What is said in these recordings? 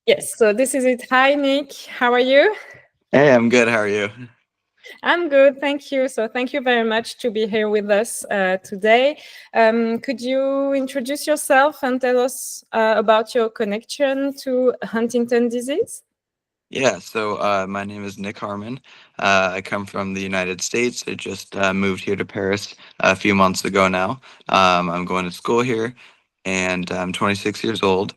Yes, so this is it. Hi, Nick. How are you? Hey, I'm good. How are you? I'm good, thank you. So, thank you very much to be here with us today. Could you introduce yourself and tell us about your connection to Huntington disease? Yeah, so my name is Nick Harmon. I come from the United States. I just moved here to Paris a few months ago now. I'm going to school here, and I'm 26 years old.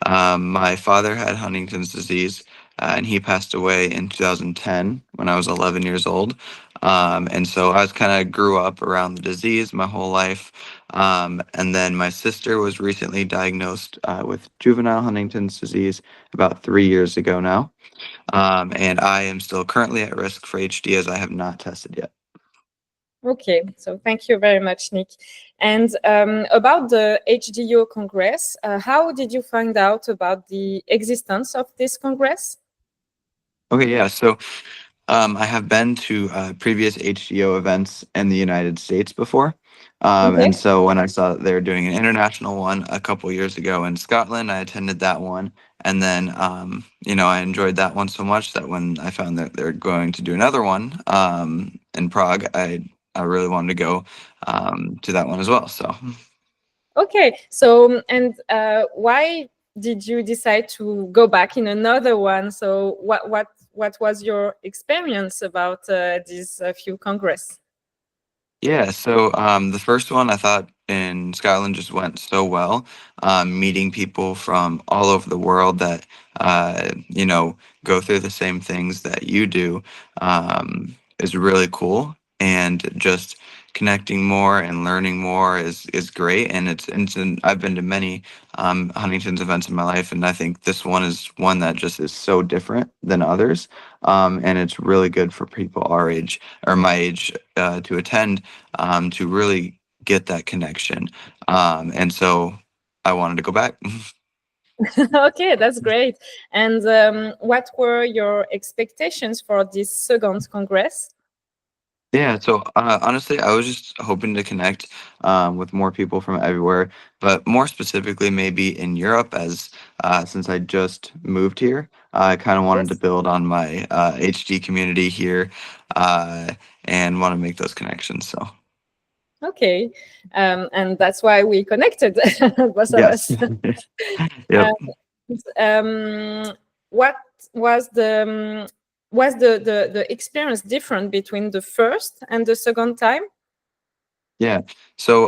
My father had Huntington's disease, and he passed away in 2010 when I was 11 years old. And so I was kind of grew up around the disease my whole life. And then my sister was recently diagnosed with juvenile Huntington's disease about 3 years ago now. And I am still currently at risk for HD as I have not tested yet. Okay, so thank you very much, Nick. And about the HDYO Congress, how did you find out about the existence of this Congress? Okay, yeah. So I have been to previous HDO events in the United States before. And Okay. so when I saw that they were doing an international one a couple years ago in Scotland, I attended that one. And then, I enjoyed that one so much that when I found that they're going to do another one in Prague, I really wanted to go to that one as well. So. Okay, so and why did you decide to go back in another one? So what was your experience about these few congress? Yeah, so the first one I thought in Scotland just went so well. Meeting people from all over the world that go through the same things that you do is really cool, and just connecting more and learning more is great. And I've been to many Huntington's events in my life, and I think this one is one that just is so different than others, and it's really good for people our age or my age to attend to really get that connection. And so I wanted to go back. Okay, that's great. And what were your expectations for this second congress? Yeah, so honestly, I was just hoping to connect with more people from everywhere, but more specifically, maybe in Europe, as since I just moved here, I kind of wanted to Yes. build on my HD community here and want to make those connections. So, Okay, and that's why we connected, both of yes. us. Yep. um, what was the experience different between the first and the second time? Yeah. So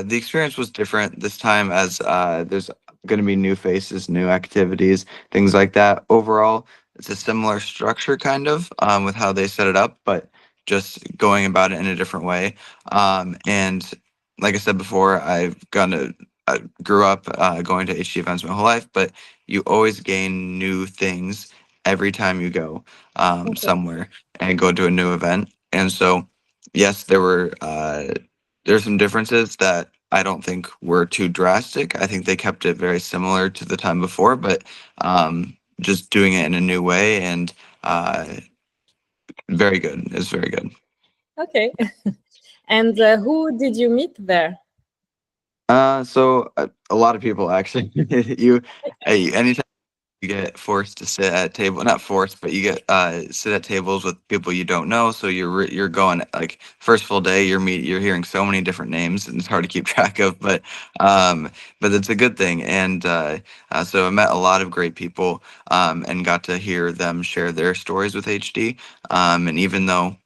the experience was different this time as there's going to be new faces, new activities, things like that. Overall, it's a similar structure kind of with how they set it up, but just going about it in a different way. And like I said before, I grew up going to HG events my whole life, but you always gain new things every time you go Okay. somewhere and go to a new event. And so, yes, there's some differences that I don't think were too drastic. I think they kept it very similar to the time before, but just doing it in a new way and very good. It's very good. Okay. And who did you meet there? So a lot of people actually. Anytime you get forced to sit at table, not forced, but you get sit at tables with people you don't know. So you're going like first full day, you're hearing so many different names, and it's hard to keep track of. But it's a good thing. And so I met a lot of great people, and got to hear them share their stories with HD. And even though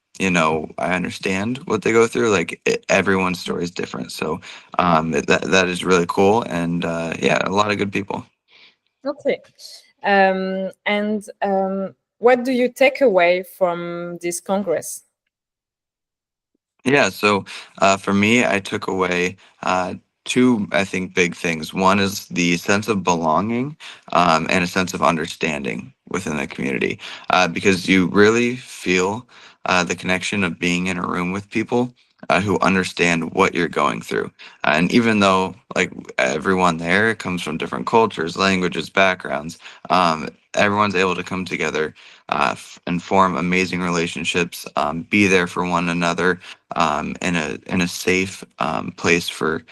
I understand what they go through, like everyone's story is different. So that is really cool, and yeah, a lot of good people. Okay. And what do you take away from this congress? Yeah, so for me, I took away two, I think, big things. One is the sense of belonging and a sense of understanding within the community, because you really feel the connection of being in a room with people who understand what you're going through. And even though, like, everyone there comes from different cultures, languages, backgrounds, everyone's able to come together and form amazing relationships, be there for one another in a safe place for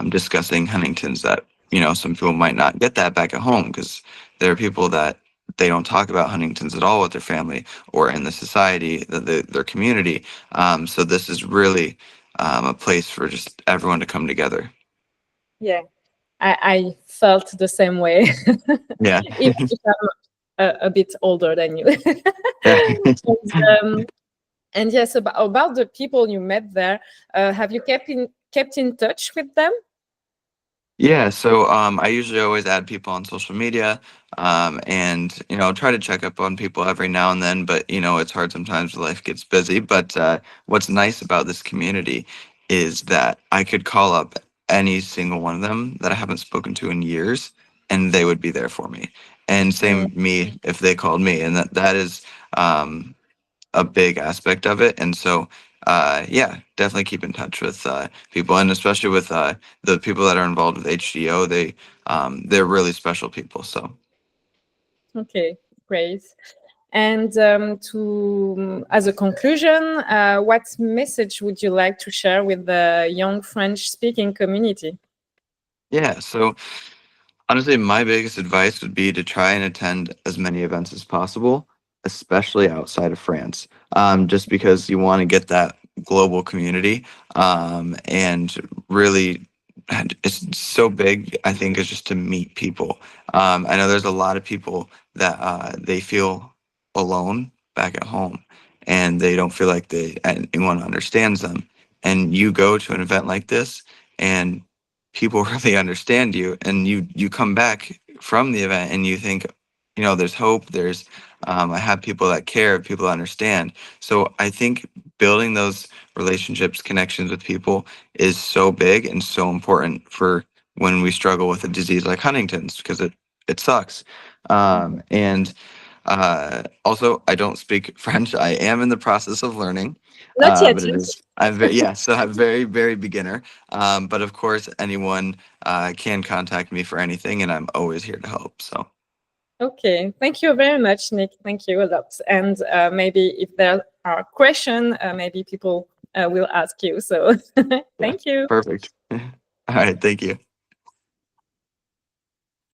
discussing Huntington's that some people might not get that back at home because there are people that they don't talk about Huntington's at all with their family or in the society, their community. So this is really a place for just everyone to come together. Yeah, I felt the same way, Yeah. even if I'm a bit older than you. Yeah. And yes, about the people you met there, have you kept in touch with them? Yeah, so I usually always add people on social media, and try to check up on people every now and then. But it's hard sometimes. Life gets busy. But what's nice about this community is that I could call up any single one of them that I haven't spoken to in years, and they would be there for me. And same me if they called me, and that is a big aspect of it. And so, yeah, definitely keep in touch with people, and especially with the people that are involved with HDYO. They're really special people. So, Okay, great. And as a conclusion, what message would you like to share with the young French-speaking community? yeah. So honestly, my biggest advice would be to try and attend as many events as possible, especially outside of France, just because you want to get that global community, and really, it's so big. I think is just to meet people. I know there's a lot of people that they feel alone back at home, and they don't feel like anyone understands them. And you go to an event like this, and people really understand you, and you come back from the event and you think, there's hope, there's I have people that care, people that understand. So I think building those relationships, connections with people is so big and so important for when we struggle with a disease like Huntington's, because it sucks. And also, I don't speak French. I am in the process of learning, Not yet. but it is. So I'm very, very beginner. But of course, anyone can contact me for anything, and I'm always here to help. So Okay, thank you very much, Nick. Thank you a lot. And maybe if there are questions, maybe people will ask you. So yeah, thank you. perfect. All right, thank you.